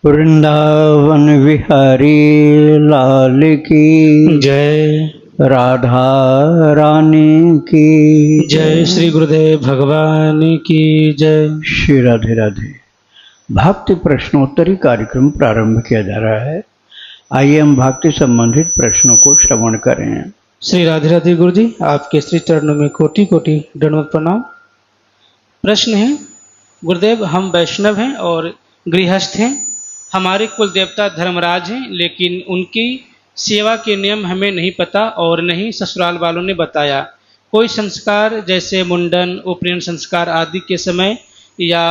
वृंदावन विहारी लाल की जय। राधा रानी की जय श्री गुरुदेव भगवान की जय। श्री राधे राधे। भक्ति प्रश्नोत्तरी कार्यक्रम प्रारंभ किया जा रहा है। आइए हम भक्ति संबंधित प्रश्नों को श्रवण करें। श्री राधे राधे गुरु जी, आपके श्री चरणों में कोटि कोटि दंडवत प्रणाम। प्रश्न है, गुरुदेव हम वैष्णव हैं और गृहस्थ हैं। हमारे कुल देवता धर्मराज हैं, लेकिन उनकी सेवा के नियम हमें नहीं पता और नहीं ससुराल वालों ने बताया। कोई संस्कार जैसे मुंडन, उपनयन संस्कार आदि के समय या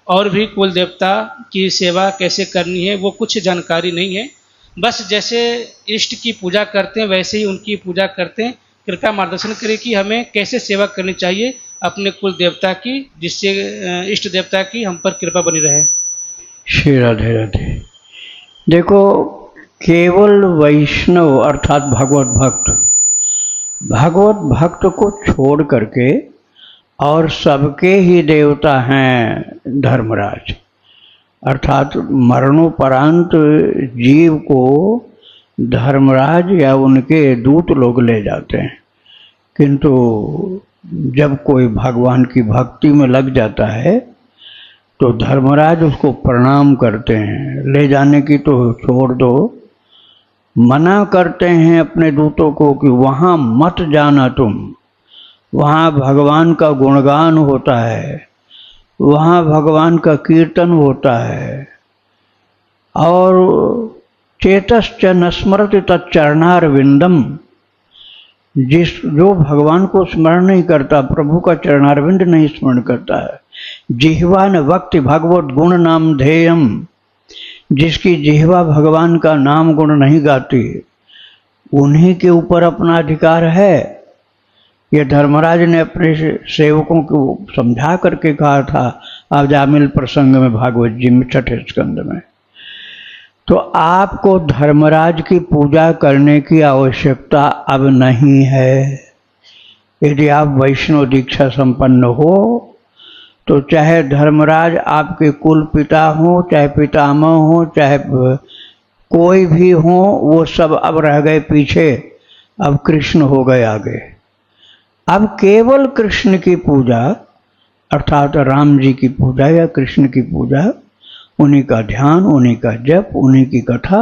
और भी कुल देवता की सेवा कैसे करनी है वो कुछ जानकारी नहीं है। बस जैसे इष्ट की पूजा करते हैं वैसे ही उनकी पूजा करते हैं। कृपया मार्गदर्शन करें कि हमें कैसे सेवा करनी चाहिए अपने कुल देवता की, जिससे इष्ट देवता की हम पर कृपा बनी रहे। श्री राधे राधे। देखो, केवल वैष्णव अर्थात भगवत भक्त को छोड़ करके और सबके ही देवता हैं धर्मराज, अर्थात मरणोपरांत जीव को धर्मराज या उनके दूत लोग ले जाते हैं। किंतु जब कोई भगवान की भक्ति में लग जाता है तो धर्मराज उसको प्रणाम करते हैं। ले जाने की तो छोड़ दो, मना करते हैं अपने दूतों को कि वहाँ मत जाना तुम, वहाँ भगवान का गुणगान होता है, वहाँ भगवान का कीर्तन होता है। और चेतश्च न स्मरति तच्चरणारविंदम, जो भगवान को स्मरण नहीं करता, प्रभु का चरणारविंद नहीं स्मरण करता है। जिह्वा न वक्ति भगवत गुण नाम ध्येयम, जिसकी जिह्वा भगवान का नाम गुण नहीं गाती, उन्हीं के ऊपर अपना अधिकार है। ये धर्मराज ने अपने सेवकों को समझा करके कहा था अजामिल प्रसंग में, भागवत जी में 6ठे स्कंद में। तो आपको धर्मराज की पूजा करने की आवश्यकता अब नहीं है। यदि आप वैष्णव दीक्षा संपन्न हो तो चाहे धर्मराज आपके कुल पिता हो, चाहे पितामह हो, चाहे कोई भी हो, वो सब अब रह गए पीछे। अब कृष्ण हो गए आगे। अब केवल कृष्ण की पूजा अर्थात राम जी की पूजा या कृष्ण की पूजा, उन्हीं का ध्यान, उन्हीं का जप, उन्हीं की कथा,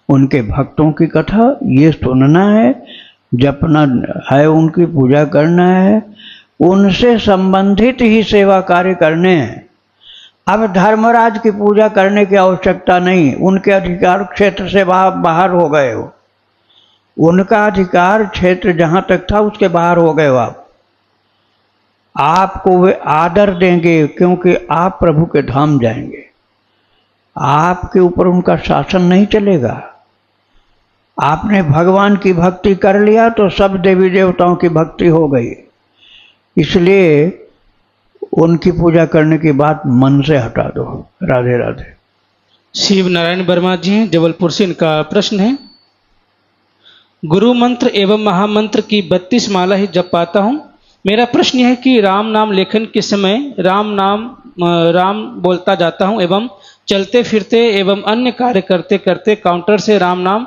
उनके भक्तों की कथा, ये सुनना है, जपना है, उनकी पूजा करना है, उनसे संबंधित ही सेवा कार्य करने हैं। अब धर्मराज की पूजा करने की आवश्यकता नहीं, उनके अधिकार क्षेत्र से बाहर हो गए हो। उनका अधिकार क्षेत्र जहाँ तक था उसके बाहर हो गए हो आप। आपको वे आदर देंगे क्योंकि आप प्रभु के धाम जाएंगे। आपके ऊपर उनका शासन नहीं चलेगा। आपने भगवान की भक्ति कर लिया तो सब देवी देवताओं की भक्ति हो गई। इसलिए उनकी पूजा करने की बात मन से हटा दो। राधे राधे। शिव नारायण वर्मा जी हैं जबलपुर से, इनका प्रश्न है, गुरु मंत्र एवं महामंत्र की 32 माला ही जप पाता हूँ। मेरा प्रश्न है कि राम नाम लेखन के समय राम बोलता जाता हूँ एवं चलते फिरते एवं अन्य कार्य करते करते काउंटर से राम नाम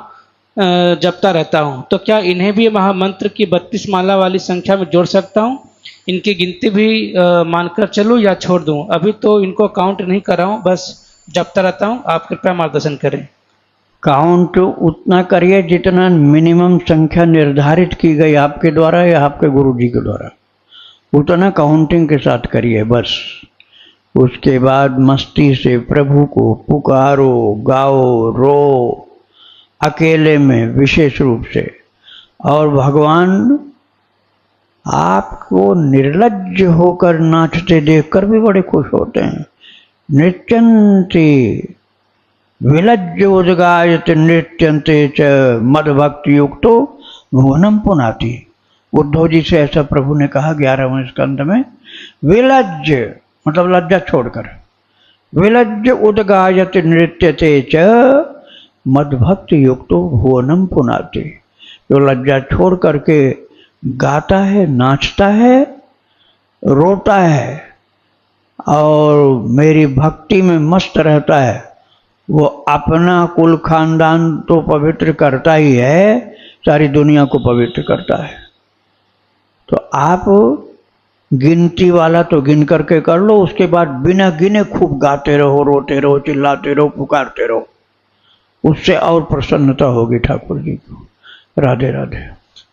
जपता रहता हूँ। तो क्या इन्हें भी महामंत्र की 32 माला वाली संख्या में जोड़ सकता हूँ? इनकी गिनती भी मानकर चलूँ या छोड़ दूँ? अभी तो इनको काउंट नहीं कर रहा हूँ, बस जपता रहता हूँ। आप कृपया मार्गदर्शन करें। काउंट उतना करिए जितना मिनिमम संख्या निर्धारित की गई आपके द्वारा या आपके गुरु जी के द्वारा, उतना काउंटिंग के साथ करिए बस। उसके बाद मस्ती से प्रभु को पुकारो, गाओ, रो, अकेले में विशेष रूप से। और भगवान आपको निर्लज्ज होकर नाचते देखकर भी बड़े खुश होते हैं। नृत्यन्ते विलज्ज उद्गायते नृत्यन्ते च मदभक्ति युक्तो भुवनम पुनाति। उद्धव जी से ऐसा प्रभु ने कहा 11वें स्कंद में। विलज्ज मतलब लज्जा छोड़कर, विलज्ज उद्गायते नृत्यते च मदभक्ति युक्तो भुवनम पुनाति। जो लज्जा छोड़ करके गाता है, नाचता है, रोता है और मेरी भक्ति में मस्त रहता है, वो अपना कुल खानदान तो पवित्र करता ही है, सारी दुनिया को पवित्र करता है। तो आप गिनती वाला तो गिन करके कर लो, उसके बाद बिना गिने खूब गाते रहो, रोते रहो, चिल्लाते रहो, पुकारते रहो, उससे और प्रसन्नता होगी ठाकुर जी को। राधे राधे।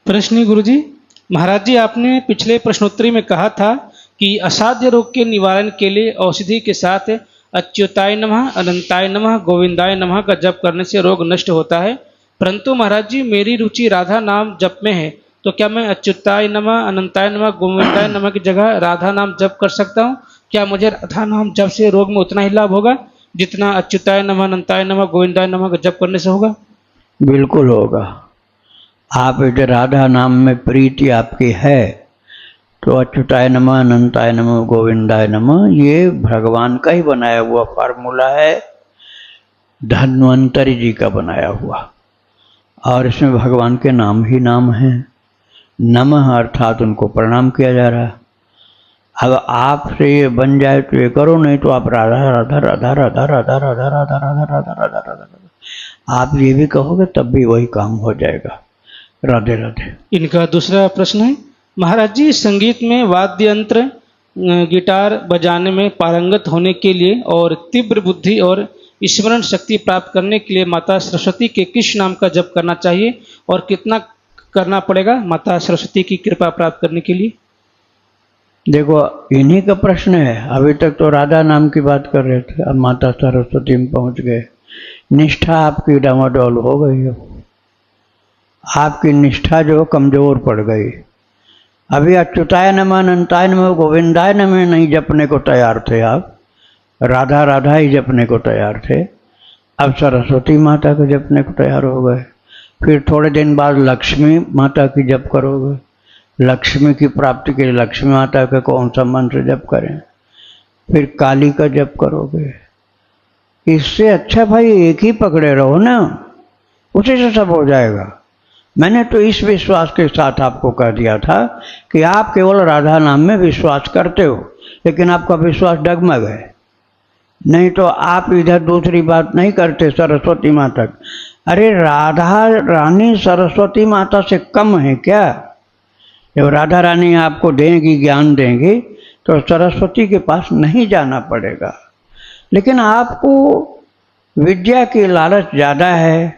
प्रश्न गुरुजी, महाराज जी आपने पिछले प्रश्नोत्तरी में कहा था कि असाध्य रोग के निवारण के लिए औषधि के साथ अच्युताय नमः, अनंताय नमः, गोविंदाय नमः का जप करने से रोग नष्ट होता है, परंतु महाराज जी मेरी रुचि राधा नाम जप में है, तो क्या मैं अच्युताय नमः, अनंताय नमः, गोविंदाय नमः की जगह राधा नाम जप कर सकता हूँ? क्या मुझे राधा नाम जप से रोग में उतना ही लाभ होगा जितना अच्युताय नमः, अनंताय नमः, गोविंदाय नमः का जप करने से होगा? बिल्कुल होगा। आप यदि राधा नाम में प्रीति आपकी है तो अच्युताय नमः, अनंताय नमः, गोविंदाय नमः ये भगवान का ही बनाया हुआ फार्मूला है, धन्वंतरी जी का बनाया हुआ, और इसमें भगवान के नाम ही नाम हैं। नमः अर्थात उनको प्रणाम किया जा रहा है। अब आपसे ये बन जाए तो ये करो, नहीं तो आप राधा राधा राधा राधा राधा राधा राधा राधा राधा राधा राधा आप ये भी कहोगे तब भी वही काम हो जाएगा। राधे राधे। इनका दूसरा प्रश्न है, महाराज जी संगीत में वाद्य यंत्र गिटार बजाने में पारंगत होने के लिए और तीव्र बुद्धि और स्मरण शक्ति प्राप्त करने के लिए माता सरस्वती के किस नाम का जप करना चाहिए और कितना करना पड़ेगा माता सरस्वती की कृपा प्राप्त करने के लिए? देखो इन्हीं का प्रश्न है। अभी तक तो राधा नाम की बात कर रहे थे, अब माता सरस्वती में पहुंच गए। निष्ठा आपकी डामाडोल हो गई हो, आपकी निष्ठा जो कमजोर पड़ गई। अभी अच्युताय नमः, अनंताय नमः, गोविंदाय नमः नहीं जपने को तैयार थे आप, राधा राधा ही जपने को तैयार थे। अब सरस्वती माता को जपने को तैयार हो गए। फिर थोड़े दिन बाद लक्ष्मी माता की जप करोगे। लक्ष्मी की प्राप्ति के लिए लक्ष्मी माता का कौन सा मंत्र जप करें? फिर काली का जप करोगे। इससे अच्छा भाई एक ही पकड़े रहो ना, उसी से सब हो जाएगा। मैंने तो इस विश्वास के साथ आपको कह दिया था कि आप केवल राधा नाम में विश्वास करते हो, लेकिन आपका विश्वास डगमग है। नहीं तो आप इधर दूसरी बात नहीं करते सरस्वती माता। अरे राधा रानी सरस्वती माता से कम है क्या? जब राधा रानी आपको देंगी, ज्ञान देंगी, तो सरस्वती के पास नहीं जाना पड़ेगा। लेकिन आपको विद्या की लालच ज़्यादा है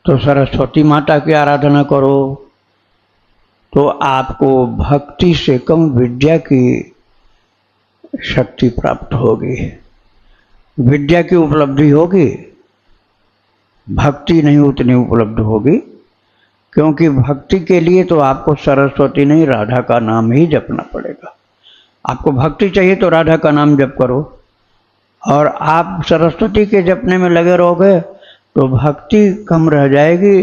तो सरस्वती माता की आराधना करो, तो आपको भक्ति से कम विद्या की शक्ति प्राप्त होगी, विद्या की उपलब्धि होगी, भक्ति नहीं उतनी उपलब्ध होगी। क्योंकि भक्ति के लिए तो आपको सरस्वती नहीं राधा का नाम ही जपना पड़ेगा। आपको भक्ति चाहिए तो राधा का नाम जप करो, और आप सरस्वती के जपने में लगे रहोगे तो भक्ति कम रह जाएगी,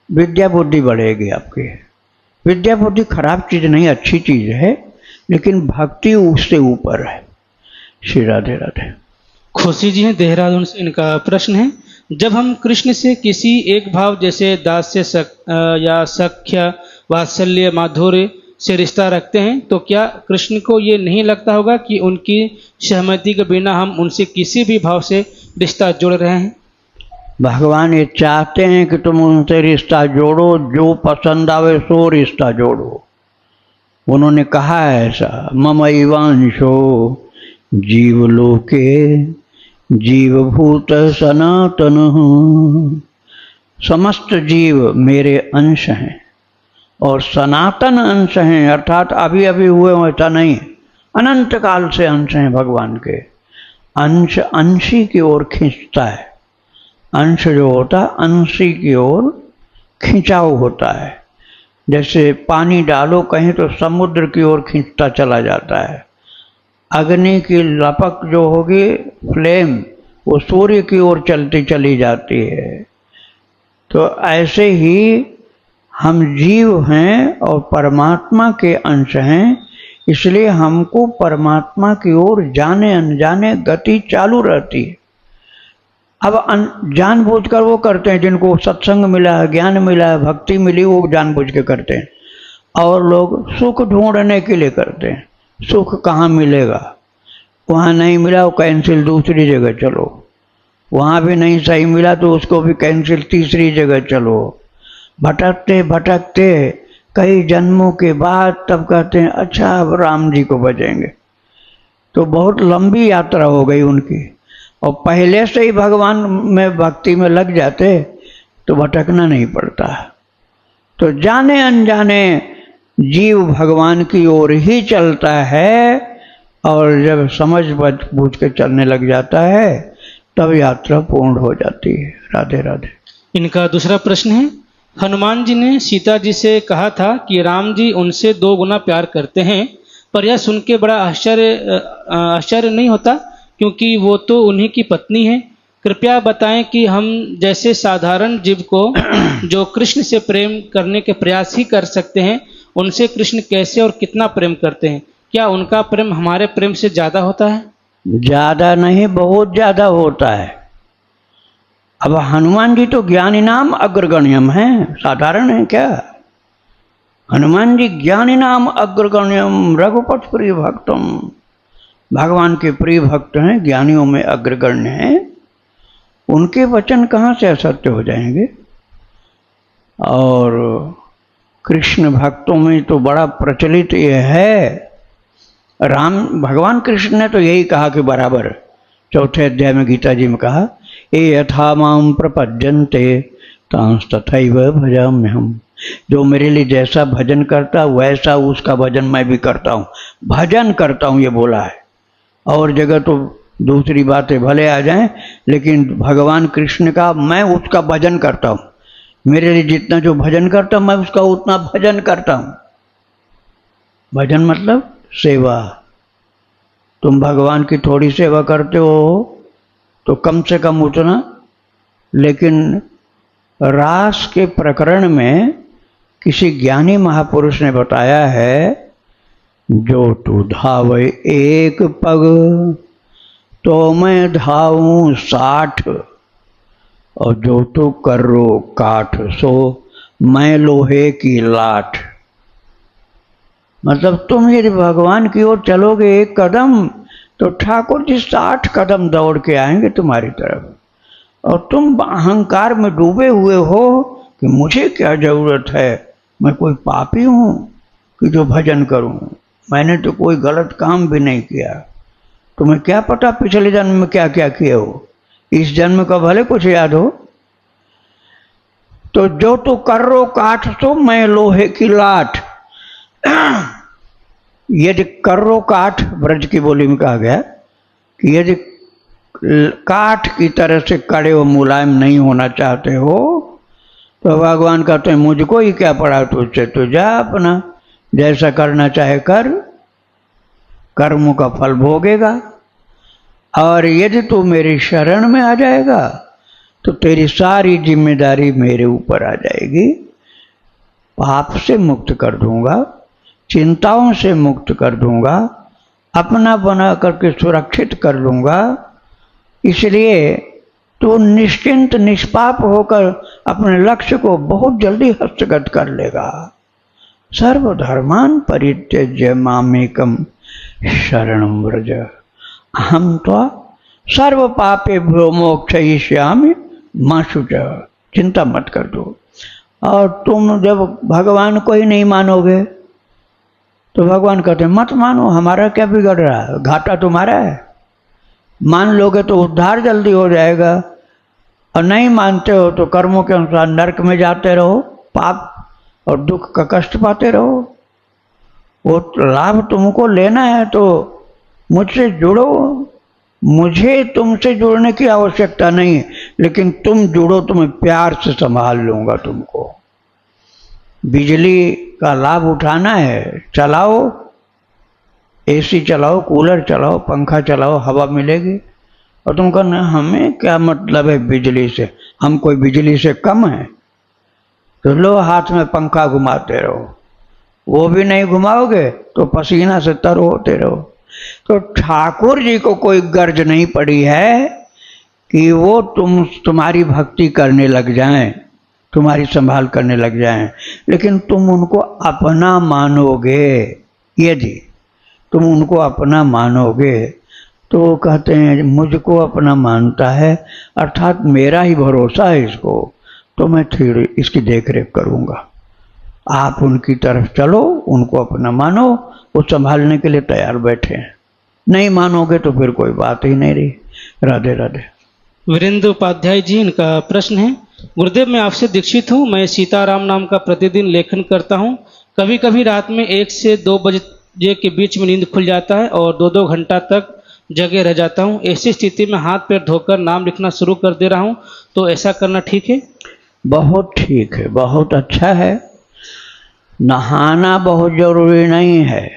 विद्या बुद्धि बढ़ेगी आपकी। विद्या बुद्धि खराब चीज़ नहीं, अच्छी चीज़ है, लेकिन भक्ति उससे ऊपर है। श्री राधे राधे। खुशी जी हैं देहरादून से, इनका प्रश्न है, जब हम कृष्ण से किसी एक भाव जैसे दास्य या सख्य, वात्सल्य, माधुर्य से रिश्ता रखते हैं तो क्या कृष्ण को ये नहीं लगता होगा कि उनकी सहमति के बिना हम उनसे किसी भी भाव से रिश्ता जोड़ रहे हैं? भगवान ये चाहते हैं कि तुम उनसे रिश्ता जोड़ो, जो पसंद आवे सो रिश्ता जोड़ो। उन्होंने कहा है ऐसा, ममैवांशो जीवलोके जीवभूत सनातन, समस्त जीव मेरे अंश हैं और सनातन अंश हैं, अर्थात अभी अभी हुए ऐसा नहीं, अनंत काल से अंश हैं भगवान के। अंश अंशी की ओर खींचता है, अंश जो होता है अंशी की ओर खिंचाव होता है। जैसे पानी डालो कहीं तो समुद्र की ओर खींचता चला जाता है। अग्नि की लपक जो होगी, फ्लेम, वो सूर्य की ओर चलती चली जाती है। तो ऐसे ही हम जीव हैं और परमात्मा के अंश हैं, इसलिए हमको परमात्मा की ओर जाने अनजाने गति चालू रहती है। अब जानबूझकर वो करते हैं जिनको सत्संग मिला है, ज्ञान मिला है, भक्ति मिली, वो जानबूझ के करते हैं। और लोग सुख ढूंढने के लिए करते हैं। सुख कहाँ मिलेगा? वहाँ नहीं मिला वो कैंसिल, दूसरी जगह चलो। वहाँ भी नहीं सही मिला तो उसको भी कैंसिल, तीसरी जगह चलो। भटकते भटकते कई जन्मों के बाद तब कहते हैं अच्छा अब राम जी को भजेंगे। तो बहुत लंबी यात्रा हो गई उनकी, और पहले से ही भगवान में भक्ति में लग जाते तो भटकना नहीं पड़ता। तो जाने अनजाने जीव भगवान की ओर ही चलता है, और जब समझ बूझ के चलने लग जाता है तब यात्रा पूर्ण हो जाती है। राधे राधे। इनका दूसरा प्रश्न है, हनुमान जी ने सीता जी से कहा था कि राम जी उनसे 2 गुना प्यार करते हैं, पर यह सुन के बड़ा आश्चर्य नहीं होता, क्योंकि वो तो उन्हीं की पत्नी है। कृपया बताएं कि हम जैसे साधारण जीव को जो कृष्ण से प्रेम करने के प्रयास ही कर सकते हैं, उनसे कृष्ण कैसे और कितना प्रेम करते हैं? क्या उनका प्रेम हमारे प्रेम से ज्यादा होता है? ज्यादा नहीं, बहुत ज्यादा होता है। अब हनुमान जी तो ज्ञानी नाम अग्रगण्यम है, साधारण है क्या? हनुमान जी ज्ञानी नाम अग्रगण्यम रघुपति प्रिय भक्तम, भगवान के प्रिय भक्त हैं, ज्ञानियों में अग्रगण्य हैं। उनके वचन कहाँ से असत्य हो जाएंगे? और कृष्ण भक्तों में तो बड़ा प्रचलित ये है, राम भगवान कृष्ण ने तो यही कहा कि बराबर 4थे अध्याय में गीता जी में कहा, ये यथा माम प्रपद्यन्ते तांस तथैव भजाम्यहम्। जो मेरे लिए जैसा भजन करता वैसा उसका भजन मैं भी करता हूँ, भजन करता हूँ, ये बोला है। और जगह तो दूसरी बातें भले आ जाएं, लेकिन भगवान कृष्ण का मैं उसका भजन करता हूँ, मेरे लिए जितना जो भजन करता हूँ मैं उसका उतना भजन करता हूँ। भजन मतलब सेवा। तुम भगवान की थोड़ी सेवा करते हो तो कम से कम उतना, लेकिन रास के प्रकरण में किसी ज्ञानी महापुरुष ने बताया है, जो तू धावे 1 पग तो मैं धाऊं 60, और जो तू कर्रो काठ सो मैं लोहे की लाठ। मतलब तुम यदि भगवान की ओर चलोगे 1 कदम तो ठाकुर जी 60 कदम दौड़ के आएंगे तुम्हारी तरफ, और तुम अहंकार में डूबे हुए हो कि मुझे क्या जरूरत है, मैं कोई पापी हूँ कि जो भजन करूँ, मैंने तो कोई गलत काम भी नहीं किया। तुम्हें क्या पता पिछले जन्म में क्या क्या किए हो, इस जन्म का भले कुछ याद हो। तो जो तू कर्रो काठ तो मैं लोहे की लाठ। यदि कर्रो काठ ब्रज की बोली में कहा गया कि यदि काठ की तरह से कड़े व मुलायम नहीं होना चाहते हो तो भगवान कहते हैं मुझको ही क्या पड़ा तुझसे, तो जा अपना जैसा करना चाहे कर, कर्मों का फल भोगेगा। और यदि तू मेरी शरण में आ जाएगा तो तेरी सारी जिम्मेदारी मेरे ऊपर आ जाएगी। पाप से मुक्त कर दूंगा, चिंताओं से मुक्त कर दूंगा, अपना बना करके सुरक्षित कर लूंगा। इसलिए तू निश्चिंत निष्पाप होकर अपने लक्ष्य को बहुत जल्दी हस्तगत कर लेगा। सर्वधर्मान परित्यज्य मामेकम शरणं व्रज अहम त्वा सर्व पापेभ्यो मोक्षयिष्यामि मा शुचः। चिंता मत कर दो। और तुम जब भगवान को ही नहीं मानोगे तो भगवान कहते हैं मत मानो, हमारा क्या बिगड़ रहा है, घाटा तुम्हारा है। मान लोगे तो उद्धार जल्दी हो जाएगा, और नहीं मानते हो तो कर्मों के अनुसार नरक में जाते रहो, पाप और दुख का कष्ट पाते रहो। वो लाभ तुमको लेना है तो मुझसे जुड़ो। मुझे तुमसे जुड़ने की आवश्यकता नहीं है, लेकिन तुम जुड़ो तो मैं प्यार से संभाल लूंगा तुमको। बिजली का लाभ उठाना है, चलाओ, एसी चलाओ, कूलर चलाओ, पंखा चलाओ, हवा मिलेगी। और तुम कहना हमें क्या मतलब है बिजली से, हम कोई बिजली से कम है? तो लो हाथ में पंखा घुमाते रहो, वो भी नहीं घुमाओगे तो पसीना से तर होते रहो। तो ठाकुर जी को कोई गर्ज नहीं पड़ी है कि वो तुम्हारी भक्ति करने लग जाएं, तुम्हारी संभाल करने लग जाएं, लेकिन तुम उनको अपना मानोगे। यदि तुम उनको अपना मानोगे तो वो कहते हैं मुझको अपना मानता है, अर्थात मेरा ही भरोसा है इसको, तो मैं फिर इसकी देख रेख करूँगा। आप उनकी तरफ चलो, उनको अपना मानो, वो संभालने के लिए तैयार बैठे हैं। नहीं मानोगे तो फिर कोई बात ही नहीं रही। राधे राधे। वीरेंद्र उपाध्याय जी, इनका प्रश्न है, गुरुदेव मैं आपसे दीक्षित हूँ। मैं सीताराम नाम का प्रतिदिन लेखन करता हूँ। कभी कभी रात में 1 से 2 बजे के बीच में नींद खुल जाता है और 2-2 घंटा तक जगे रह जाता हूँ। ऐसी स्थिति में हाथ पैर धोकर नाम लिखना शुरू कर दे रहा हूँ, तो ऐसा करना ठीक है? बहुत ठीक है, बहुत अच्छा है। नहाना बहुत जरूरी नहीं है।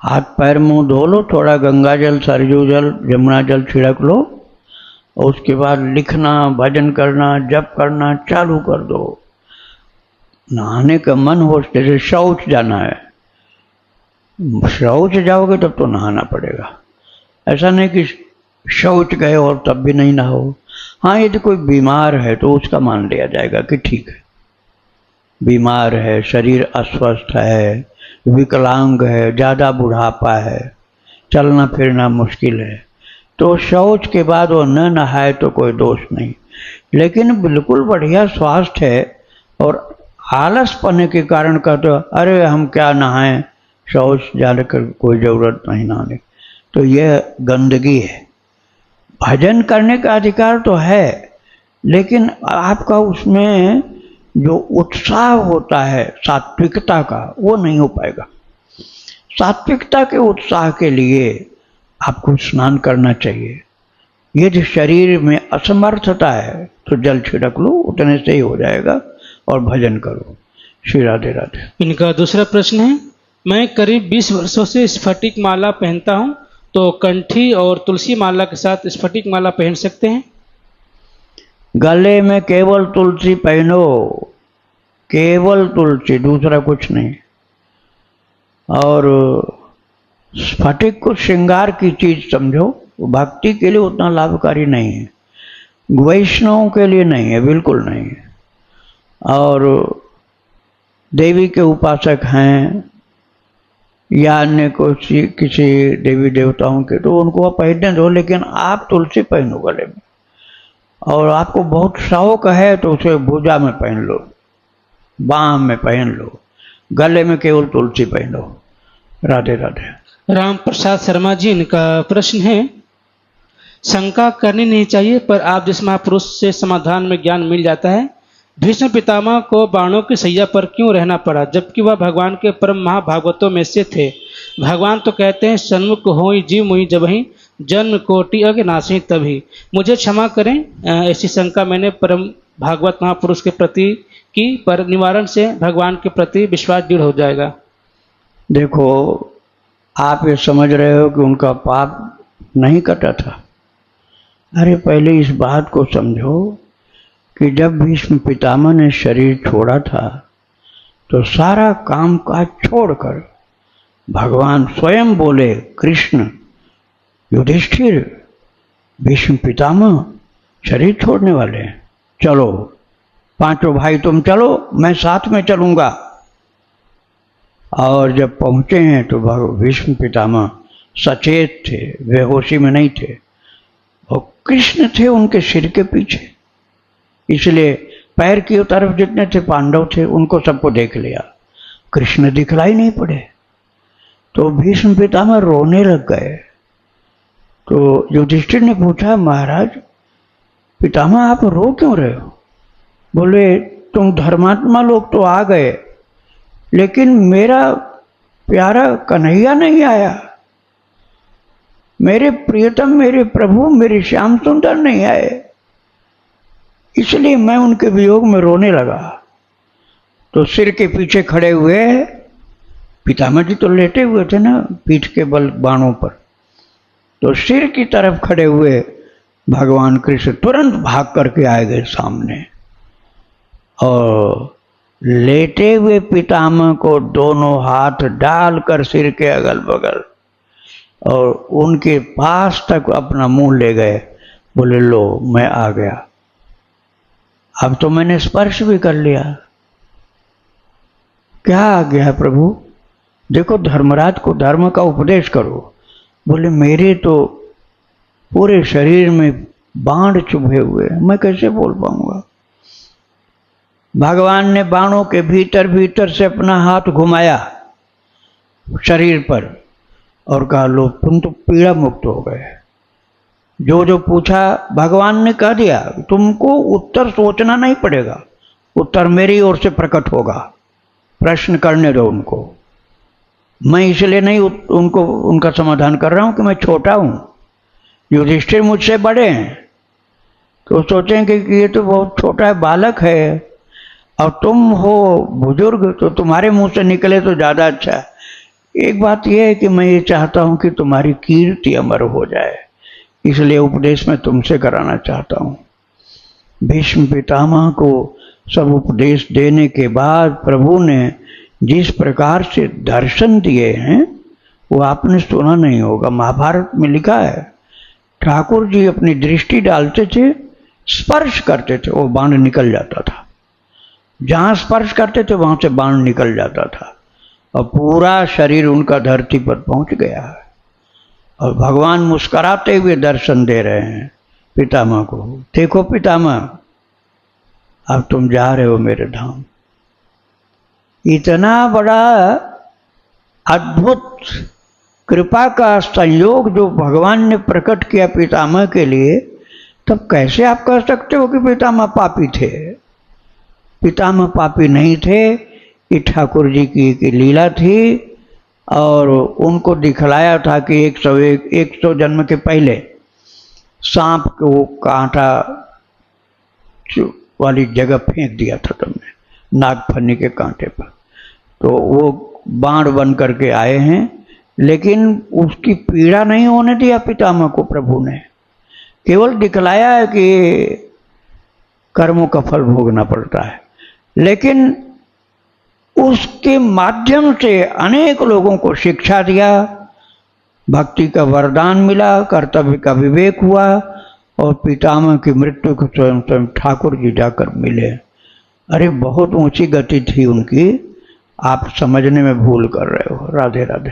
हाथ पैर मुंह धो लो, थोड़ा गंगा जल, सरयू जल, यमुना जल छिड़क लो, और उसके बाद लिखना, भजन करना, जप करना चालू कर दो। नहाने का मन हो, जैसे शौच जाना है, शौच जाओगे तब तो नहाना पड़ेगा। ऐसा नहीं कि शौच गए और तब भी नहीं नहाओ। हाँ, यदि कोई बीमार है तो उसका मान लिया जाएगा कि ठीक है, बीमार है, शरीर अस्वस्थ है, विकलांग है, ज़्यादा बुढ़ापा है, चलना फिरना मुश्किल है, तो शौच के बाद वो न नहाए तो कोई दोष नहीं। लेकिन बिल्कुल बढ़िया स्वास्थ्य है और आलस पने के कारण कहते हो अरे हम क्या नहाएं, शौच जाने कर कोई ज़रूरत नहीं नहाने, तो यह गंदगी है। भजन करने का अधिकार तो है, लेकिन आपका उसमें जो उत्साह होता है सात्विकता का, वो नहीं हो पाएगा। सात्विकता के उत्साह के लिए आपको स्नान करना चाहिए। यदि शरीर में असमर्थता है तो जल छिड़क लो, उतने से ही हो जाएगा, और भजन करो। श्री राधे राधे। इनका दूसरा प्रश्न है, मैं करीब 20 वर्षों से स्फटिक माला पहनता हूँ, तो कंठी और तुलसी माला के साथ स्फटिक माला पहन सकते हैं? गले में केवल तुलसी पहनो, केवल तुलसी, दूसरा कुछ नहीं। और स्फटिक को श्रृंगार की चीज समझो, भक्ति के लिए उतना लाभकारी नहीं है, वैष्णवों के लिए नहीं है, बिल्कुल नहीं है। और देवी के उपासक हैं या अन्य किसी देवी देवताओं के, तो उनको पहनने दो, लेकिन आप तुलसी पहनो गले में। और आपको बहुत शौक है तो उसे भुजा में पहन लो, बाँह में पहन लो, गले में केवल तुलसी पहनो। राधे राधे। राम प्रसाद शर्मा जी, इनका प्रश्न है, शंका करनी नहीं चाहिए, पर आप जिस महापुरुष से समाधान में ज्ञान मिल जाता है, भीष्म पितामह को बाणों की सैया पर क्यों रहना पड़ा, जबकि वह भगवान के परम महाभागवतों में से थे? भगवान तो कहते हैं सन्मुख होई जीव मुई जबहि, जन्म कोटि अग नासि तभी। मुझे क्षमा करें, ऐसी शंका मैंने परम भागवत महापुरुष के प्रति की, पर निवारण से भगवान के प्रति विश्वास दृढ़ हो जाएगा। देखो, आप ये समझ रहे हो कि उनका पाप नहीं कटा था। अरे पहले इस बात को समझो कि जब भीष्म पितामह ने शरीर छोड़ा था तो सारा काम काज छोड़कर भगवान स्वयं बोले, कृष्ण, युधिष्ठिर, भीष्म पितामह शरीर छोड़ने वाले हैं, चलो पांचों भाई तुम चलो, मैं साथ में चलूंगा। और जब पहुंचे हैं तो भीष्म पितामह सचेत थे, बेहोशी में नहीं थे, और कृष्ण थे उनके सिर के पीछे, इसलिए पैर की तरफ जितने थे पांडव थे उनको सबको देख लिया, कृष्ण दिखलाई नहीं पड़े। तो भीष्म पितामह रोने लग गए। तो युधिष्ठिर ने पूछा, महाराज पितामह आप रो क्यों रहे हो? बोले, तुम धर्मात्मा लोग तो आ गए, लेकिन मेरा प्यारा कन्हैया नहीं आया, मेरे प्रियतम, मेरे प्रभु, मेरे श्याम सुंदर नहीं आए, इसलिए मैं उनके वियोग में रोने लगा। तो सिर के पीछे खड़े हुए, पितामह जी तो लेटे हुए थे ना पीठ के बल बाणों पर, तो सिर की तरफ खड़े हुए भगवान कृष्ण तुरंत भाग करके आ गए सामने, और लेटे हुए पितामह को दोनों हाथ डालकर सिर के अगल बगल और उनके पास तक अपना मुंह ले गए। बोले, लो मैं आ गया, अब तो मैंने स्पर्श भी कर लिया। क्या आ गया प्रभु? देखो धर्मराज को धर्म का उपदेश करो। बोले, मेरे तो पूरे शरीर में बाण चुभे हुए, मैं कैसे बोल पाऊंगा। भगवान ने बाणों के भीतर भीतर से अपना हाथ घुमाया शरीर पर और कहा, लो तुम तो पीड़ा मुक्त हो गए। जो जो पूछा भगवान ने कह दिया, तुमको उत्तर सोचना नहीं पड़ेगा, उत्तर मेरी ओर से प्रकट होगा, प्रश्न करने दो उनको। मैं इसलिए नहीं उनको उनका समाधान कर रहा हूं कि मैं छोटा हूं, युधिष्ठिर मुझसे बड़े हैं, तो सोचेंगे कि ये तो बहुत छोटा है, बालक है, और तुम हो बुजुर्ग, तो तुम्हारे मुंह से निकले तो ज़्यादा अच्छा है। एक बात यह है कि मैं ये चाहता हूं कि तुम्हारी कीर्ति अमर हो जाए, इसलिए उपदेश मैं तुमसे कराना चाहता हूं। भीष्म पितामह को सब उपदेश देने के बाद प्रभु ने जिस प्रकार से दर्शन दिए हैं वो आपने सुना नहीं होगा। महाभारत में लिखा है, ठाकुर जी अपनी दृष्टि डालते थे, स्पर्श करते थे, वो बाण निकल जाता था। जहां स्पर्श करते थे वहां से बाण निकल जाता था और पूरा शरीर उनका धरती पर पहुंच गया है। और भगवान मुस्कुराते हुए दर्शन दे रहे हैं पितामह को, देखो पितामह, अब तुम जा रहे हो मेरे धाम। इतना बड़ा अद्भुत कृपा का संयोग जो भगवान ने प्रकट किया पितामह के लिए, तब कैसे आप कह सकते हो कि पितामह पापी थे? पितामह पापी नहीं थे, ये ठाकुर जी की एक लीला थी और उनको दिखलाया था कि 100 जन्म के पहले सांप को कांटा वाली जगह फेंक दिया था तुमने, नागफनी के कांटे पर, तो वो बाण बन करके आए हैं, लेकिन उसकी पीड़ा नहीं होने दिया पितामह को प्रभु ने, केवल दिखलाया है कि कर्मों का फल भोगना पड़ता है। लेकिन उसके माध्यम से अनेक लोगों को शिक्षा दिया, भक्ति का वरदान मिला, कर्तव्य का विवेक हुआ और पितामह की मृत्यु को स्वयं स्वयं ठाकुर जी जाकर मिले। अरे बहुत ऊंची गति थी उनकी, आप समझने में भूल कर रहे हो। राधे राधे।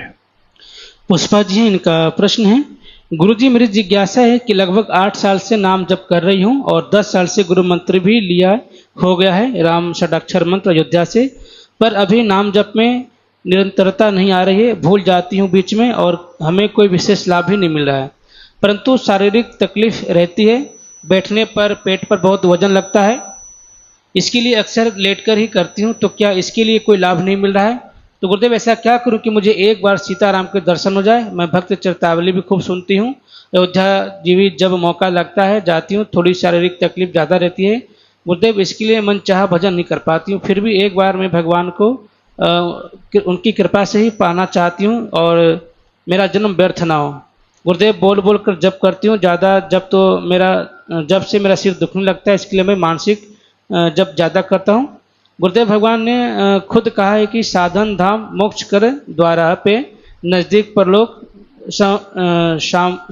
पुष्पा जी, इनका प्रश्न है, गुरुजी मेरी जिज्ञासा है कि लगभग 8 साल से नाम जप कर रही हूँ और 10 साल से गुरु मंत्र भी लिया हो गया है, राम षडाक्षर मंत्र अयोध्या से, पर अभी नाम जप में निरंतरता नहीं आ रही है, भूल जाती हूँ बीच में और हमें कोई विशेष लाभ ही नहीं मिल रहा है, परंतु शारीरिक तकलीफ रहती है, बैठने पर पेट पर बहुत वजन लगता है, इसके लिए अक्सर लेटकर ही करती हूँ, तो क्या इसके लिए कोई लाभ नहीं मिल रहा है? तो गुरुदेव ऐसा क्या करूं कि मुझे एक बार सीताराम के दर्शन हो जाए? मैं भक्त चरितावली भी खूब सुनती हूँ, अयोध्या जी भी जब मौका लगता है जाती हूँ, थोड़ी शारीरिक तकलीफ ज़्यादा रहती है गुरुदेव, इसके लिए मन चाह भजन नहीं कर पाती हूँ, फिर भी एक बार मैं भगवान को उनकी कृपा से ही पाना चाहती हूँ और मेरा जन्म व्यर्थ ना हो। गुरुदेव बोल बोल कर जप करती हूँ, ज़्यादा जब तो जब से मेरा सिर दुखने लगता है, इसके लिए मैं मानसिक जब ज़्यादा करता हूँ। गुरुदेव भगवान ने खुद कहा है कि साधन धाम मोक्ष कर द्वारा पे नज़दीक परलोक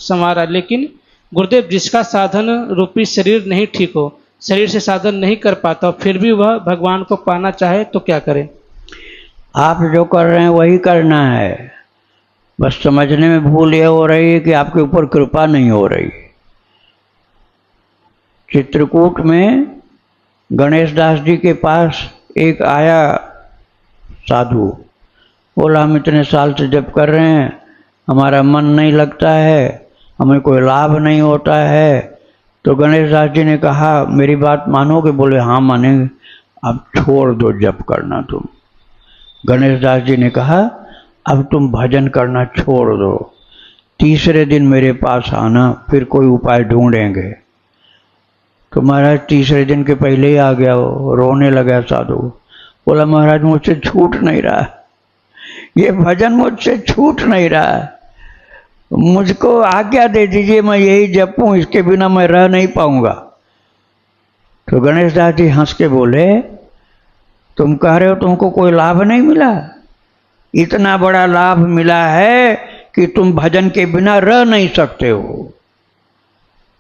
संवारा, लेकिन गुरुदेव जिसका साधन रूपी शरीर नहीं ठीक हो, शरीर से साधन नहीं कर पाता, फिर भी वह भगवान को पाना चाहे तो क्या करे? आप जो कर रहे हैं वही करना है, बस समझने में भूल ये हो रही है कि आपके ऊपर कृपा नहीं हो रही। चित्रकूट में गणेश दास जी के पास एक आया साधु, बोला हम इतने साल से जप कर रहे हैं, हमारा मन नहीं लगता है, हमें कोई लाभ नहीं होता है। तो गणेश दास जी ने कहा मेरी बात मानोगे? बोले हाँ मानेंगे। अब छोड़ दो जप करना तुम। गणेश दास जी ने कहा अब तुम भजन करना छोड़ दो, तीसरे दिन मेरे पास आना, फिर कोई उपाय ढूंढेंगे। तो महाराज तीसरे दिन के पहले ही आ गया, वो रोने लगा साधु, बोला महाराज मुझसे छूट नहीं रहा, ये भजन मुझसे छूट नहीं रहा, मुझको आज्ञा दे दीजिए, मैं यही जपूं, इसके बिना मैं रह नहीं पाऊंगा। तो गणेश दास जी हंस के बोले तुम कह रहे हो तुमको कोई लाभ नहीं मिला? इतना बड़ा लाभ मिला है कि तुम भजन के बिना रह नहीं सकते हो।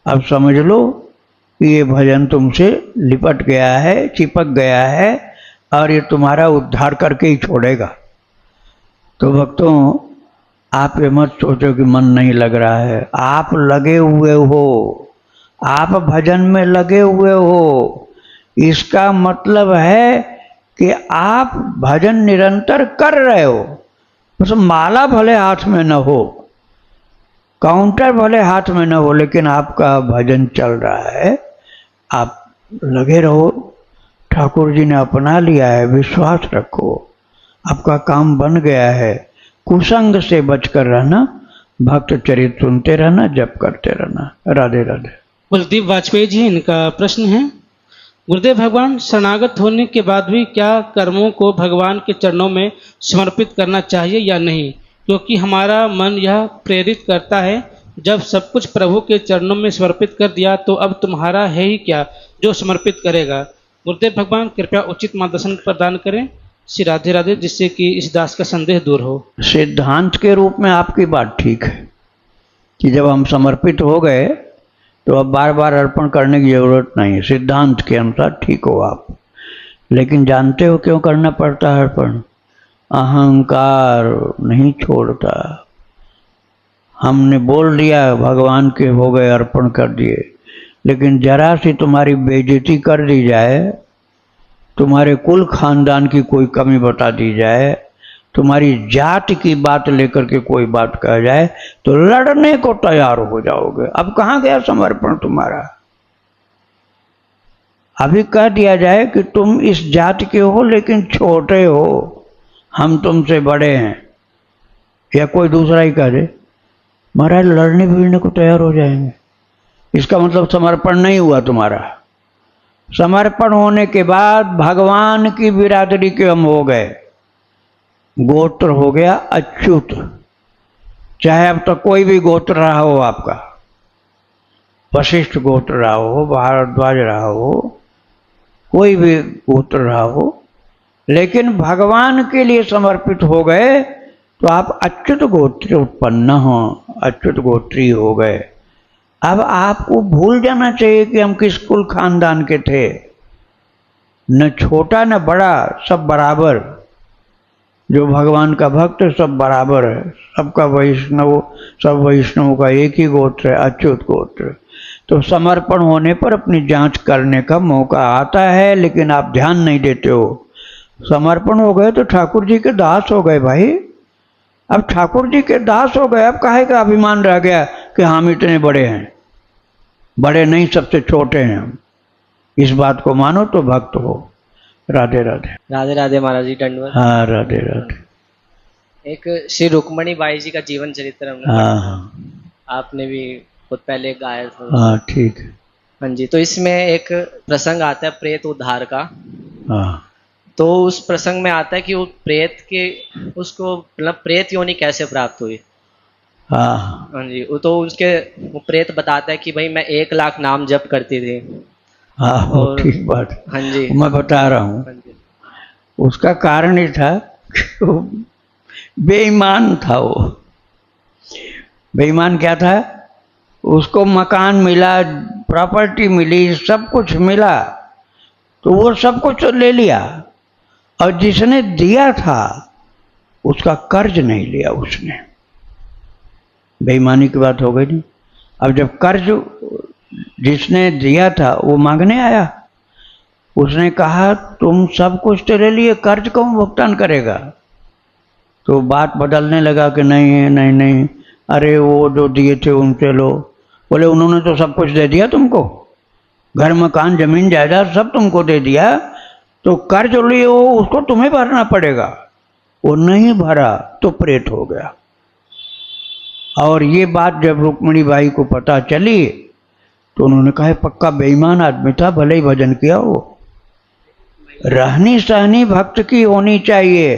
अब समझ लो ये भजन तुमसे लिपट गया है, चिपक गया है और ये तुम्हारा उद्धार करके ही छोड़ेगा। तो भक्तों, आप ये मत सोचो कि मन नहीं लग रहा है, आप लगे हुए हो, आप भजन में लगे हुए हो। इसका मतलब है कि आप भजन निरंतर कर रहे हो। बस माला भले हाथ में न हो, काउंटर भले हाथ में न हो, लेकिन आपका भजन चल रहा है। आप लगे रहो, ठाकुर जी ने अपना लिया है, विश्वास रखो, आपका काम बन गया है। कुसंग से बचकर रहना, भक्त चरित सुनते रहना, जप करते रहना। राधे राधे। कुलदीप वाजपेयी जी, इनका प्रश्न है, गुरुदेव भगवान, शरणागत होने के बाद भी क्या कर्मों को भगवान के चरणों में समर्पित करना चाहिए या नहीं? क्योंकि हमारा मन यह प्रेरित करता है, जब सब कुछ प्रभु के चरणों में समर्पित कर दिया तो अब तुम्हारा है ही क्या जो समर्पित करेगा। गुरुदेव भगवान कृपया उचित मार्गदर्शन प्रदान करें। श्री राधे राधे, जिससे कि इस दास का संदेह दूर हो। सिद्धांत के रूप में आपकी बात ठीक है कि जब हम समर्पित हो गए तो अब बार बार अर्पण करने की जरूरत नहीं है। सिद्धांत के अनुसार ठीक हो आप, लेकिन जानते हो क्यों करना पड़ता है अर्पण? अहंकार नहीं छोड़ता। हमने बोल दिया भगवान के हो गए, अर्पण कर दिए, लेकिन जरा सी तुम्हारी बेइज्जती कर दी जाए, तुम्हारे कुल खानदान की कोई कमी बता दी जाए, तुम्हारी जात की बात लेकर के कोई बात कह जाए, तो लड़ने को तैयार हो जाओगे। अब कहाँ गया समर्पण तुम्हारा? अभी कह दिया जाए कि तुम इस जात के हो लेकिन छोटे हो, हम तुमसे बड़े हैं, या कोई दूसरा ही कह दे, महाराज लड़ने भिड़ने को तैयार हो जाएंगे। इसका मतलब समर्पण नहीं हुआ तुम्हारा। समर्पण होने के बाद भगवान की बिरादरी के हम हो गए। गोत्र हो गया अच्युत, चाहे अब तक कोई भी गोत्र रहा हो आपका, वशिष्ठ गोत्र रहा हो, भारद्वाज रहा हो, कोई भी गोत्र रहा हो, लेकिन भगवान के लिए समर्पित हो गए तो आप अच्युत गोत्र उत्पन्न हो, अच्युत गोत्री हो गए। अब आपको भूल जाना चाहिए कि हम किस कुल खानदान के थे। न छोटा न बड़ा, सब बराबर। जो भगवान का भक्त सब बराबर है, सबका वैष्णव, सब वैष्णव का एक ही गोत्र है, अच्युत गोत्र। तो समर्पण होने पर अपनी जांच करने का मौका आता है, लेकिन आप ध्यान नहीं देते हो। समर्पण हो गए तो ठाकुर जी के दास हो गए भाई। अब ठाकुर जी के दास हो गए, अब काहे का अभिमान रह गया कि हम इतने बड़े हैं? बड़े नहीं, सबसे छोटे हैं हम। इस बात को मानो तो भक्त हो। राधे राधे। राधे राधे महाराज जी, दंडवत। हाँ राधे राधे। एक श्री रुक्मणी बाई जी का जीवन चरित्र हमने हाँ पढ़ा। हाँ आपने भी खुद पहले गाया था। हाँ ठीक है। हाँ जी, तो इसमें एक प्रसंग आता है प्रेत उद्धार का। हाँ तो उस प्रसंग में आता है कि वो प्रेत के, उसको मतलब प्रेत योनि कैसे प्राप्त हुई। हाँ हाँ जी, वो तो उसके वो प्रेत बताता है कि भाई मैं 1 लाख नाम जप करती थी। हाँ वो और ठीक बात है। हाँ जी, मैं बता रहा हूँ, हाँ जी, उसका कारण ये था कि वो बेईमान था। वो बेईमान क्या था? उसको मकान मिला, प्रॉपर्टी मिली, सब कुछ मिला, तो वो सब कुछ ले लिया, और जिसने दिया था उसका कर्ज नहीं लिया उसने। बेईमानी की बात हो गई नहीं। अब जब कर्ज जिसने दिया था वो मांगने आया, उसने कहा तुम सब कुछ तो ले लिए, कर्ज कौन भुगतान करेगा? तो बात बदलने लगा कि नहीं नहीं नहीं, अरे वो जो दिए थे उनसे लो। बोले उन्होंने तो सब कुछ दे दिया तुमको, घर मकान जमीन जायदाद सब तुमको दे दिया, तो कर्ज लिए हो उसको तुम्हें भरना पड़ेगा। वो नहीं भरा तो प्रेत हो गया। और ये बात जब रुक्मणी बाई को पता चली तो उन्होंने कहा पक्का बेईमान आदमी था, भले ही भजन किया हो। रहनी सहनी भक्त की होनी चाहिए।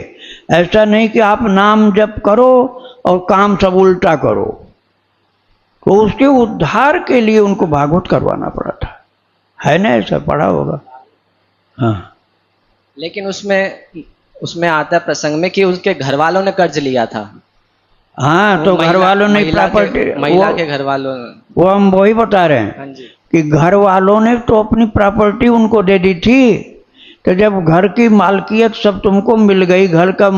ऐसा नहीं कि आप नाम जप करो और काम सब उल्टा करो। तो उसके उद्धार के लिए उनको भागवत करवाना पड़ा था, है ना? ऐसा पढ़ा होगा। हाँ, लेकिन उसमें आता है प्रसंग में कि उसके घर वालों ने कर्ज लिया था। हाँ, तो घर वालों ने प्रॉपर्टी, महिला के घर वालों ने, वो हम वही बता रहे हैं हाँ जी, कि घर वालों ने तो अपनी प्रॉपर्टी उनको दे दी थी। तो जब घर की मालकियत सब तुमको मिल गई, घर का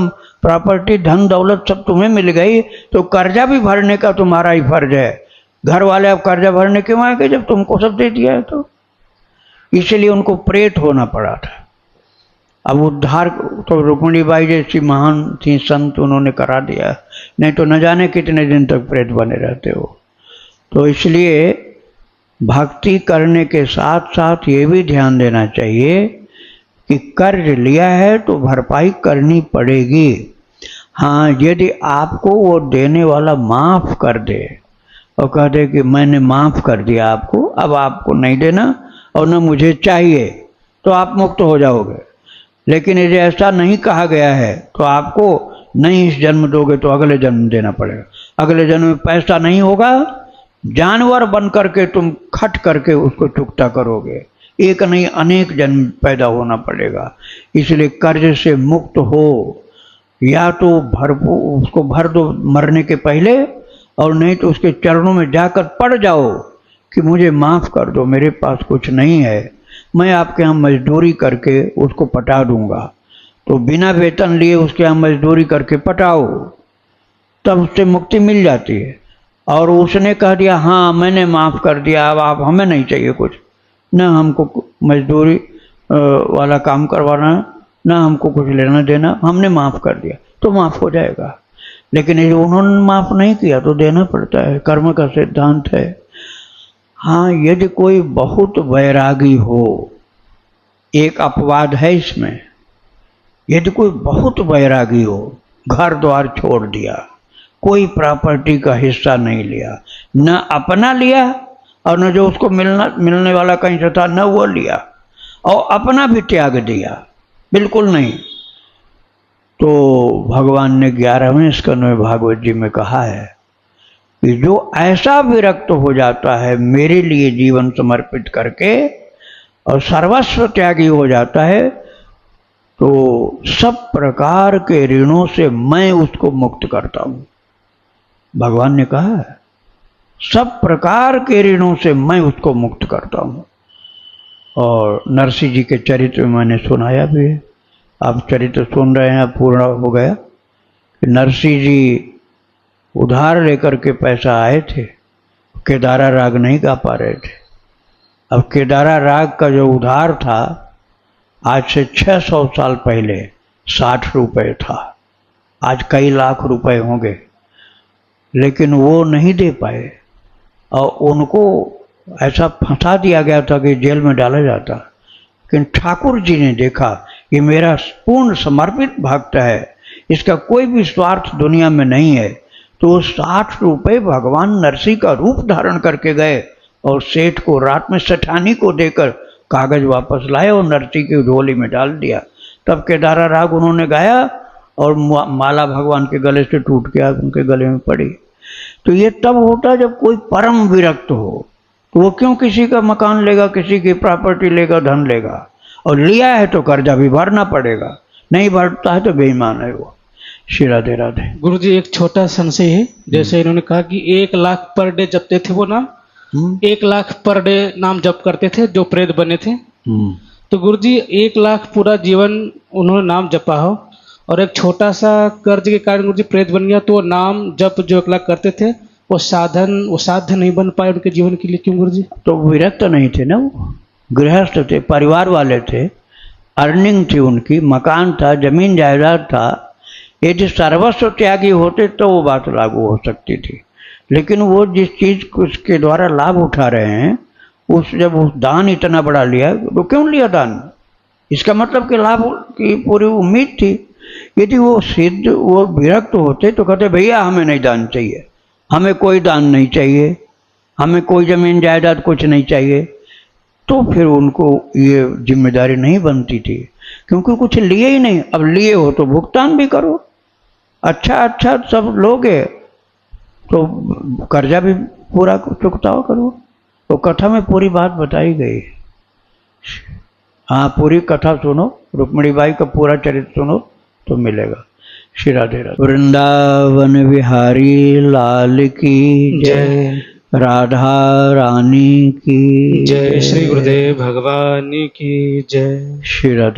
प्रॉपर्टी धन दौलत सब तुम्हें मिल गई तो कर्जा भी भरने का तुम्हारा ही फर्ज है। घर वाले अब कर्जा भरने क्यों आएंगे जब तुमको सब दे दिया है? तो इसलिए उनको प्रेत होना पड़ा था। अब उद्धार तो रुक्मिणी बाई जैसी महान थी संत, उन्होंने करा दिया, नहीं तो न जाने कितने दिन तक प्रेत बने रहते हो। तो इसलिए भक्ति करने के साथ साथ ये भी ध्यान देना चाहिए कि कर्ज लिया है तो भरपाई करनी पड़ेगी। हाँ, यदि आपको वो देने वाला माफ कर दे और कह दे कि मैंने माफ कर दिया आपको, अब आपको नहीं देना और न मुझे चाहिए, तो आप मुक्त हो जाओगे। लेकिन यदि ऐसा नहीं कहा गया है तो आपको नहीं इस जन्म दोगे तो अगले जन्म देना पड़ेगा। अगले जन्म में पैसा नहीं होगा, जानवर बन करके तुम खट करके उसको चुकता करोगे। एक नहीं अनेक जन्म पैदा होना पड़ेगा। इसलिए कर्ज से मुक्त हो, या तो भरपूर उसको भर दो मरने के पहले, और नहीं तो उसके चरणों में जाकर पड़ जाओ कि मुझे माफ़ कर दो, मेरे पास कुछ नहीं है, मैं आपके यहाँ मजदूरी करके उसको पटा दूंगा। तो बिना वेतन लिए उसके यहाँ मजदूरी करके पटाओ, तब उससे मुक्ति मिल जाती है। और उसने कह दिया हाँ मैंने माफ़ कर दिया, अब आप हमें नहीं चाहिए कुछ, न हमको मजदूरी वाला काम करवाना, न हमको कुछ लेना देना, हमने माफ़ कर दिया, तो माफ़ हो जाएगा। लेकिन यदि उन्होंने माफ़ नहीं किया तो देना पड़ता है, कर्म का सिद्धांत है। हाँ, यदि कोई बहुत वैरागी हो, एक अपवाद है इसमें, यदि कोई बहुत वैरागी हो, घर द्वार छोड़ दिया, कोई प्रॉपर्टी का हिस्सा नहीं लिया, न अपना लिया और न जो उसको मिलने वाला कहीं से था न वो लिया, और अपना भी त्याग दिया, बिल्कुल नहीं, तो भगवान ने 11वें स्कंद में भागवत जी में कहा है कि जो ऐसा विरक्त हो जाता है मेरे लिए जीवन समर्पित करके और सर्वस्व त्यागी हो जाता है, तो सब प्रकार के ऋणों से मैं उसको मुक्त करता हूँ। भगवान ने कहा है सब प्रकार के ऋणों से मैं उसको मुक्त करता हूँ। और नरसिंह जी के चरित्र में मैंने सुनाया भी है, आप चरित्र सुन रहे हैं, पूर्ण हो गया कि नरसिंह जी उधार लेकर के पैसा आए थे, केदारा राग नहीं गा पा रहे थे। अब केदारा राग का जो उधार था आज से 600 साल पहले 60 रुपये था, आज कई लाख रुपए होंगे, लेकिन वो नहीं दे पाए और उनको ऐसा फंसा दिया गया था कि जेल में डाला जाता। लेकिन ठाकुर जी ने देखा ये मेरा पूर्ण समर्पित भक्त है, इसका कोई भी स्वार्थ दुनिया में नहीं है, तो 60 रुपये भगवान नरसिंह का रूप धारण करके गए और सेठ को रात में सेठानी को देकर कागज वापस लाए और नरसिंह की झोली में डाल दिया। तब केदारा राग उन्होंने गाया और माला भगवान के गले से टूट के उनके गले में पड़ी। तो ये तब होता जब कोई परम विरक्त हो, तो वो क्यों किसी का मकान लेगा, किसी की प्रॉपर्टी लेगा, धन लेगा, और लिया है तो कर्जा भी भरना पड़ेगा, नहीं भरता है तो बेईमान है वो। श्री राधे राधे। गुरु जी एक छोटा संशय है, जैसे इन्होंने कहा कि 1 लाख पर डे जपते थे वो नाम, 1 लाख पर डे नाम जप करते थे जो प्रेत बने थे। तो गुरु जी 1 लाख पूरा जीवन उन्होंने नाम जपा हो और एक छोटा सा कर्ज के कारण गुरु जी प्रेत बन गया, तो वो नाम जप जो 1 लाख करते थे वो साध्य नहीं बन पाए उनके जीवन के लिए, क्यों गुरु जी? तो विरक्त नहीं थे ना, वो गृहस्थ थे, परिवार वाले थे, अर्निंग थी उनकी, मकान था, जमीन जायदाद था। यदि सर्वस्व त्यागी होते तो वो बात लागू हो सकती थी, लेकिन वो जिस चीज के द्वारा लाभ उठा रहे हैं, जब उस दान इतना बड़ा लिया तो क्यों लिया दान? इसका मतलब कि लाभ की पूरी उम्मीद थी। यदि वो सिद्ध वो विरक्त होते तो कहते भैया हमें नहीं दान चाहिए, हमें कोई दान नहीं चाहिए, हमें कोई जमीन जायदाद कुछ नहीं चाहिए, तो फिर उनको ये जिम्मेदारी नहीं बनती थी, क्योंकि कुछ लिए ही नहीं। अब लिए हो तो भुगतान भी करो, अच्छा सब लोगे तो कर्जा भी पूरा चुकताओ करो। तो कथा में पूरी बात बताई गई। हाँ, पूरी कथा सुनो, रुक्मिणी बाई का पूरा चरित्र सुनो तो मिलेगा। श्री राधे राधे। वृंदावन विहारी लाल की जय, राधा रानी की जय, श्री गुरुदेव भगवान की जय। श्री राधे।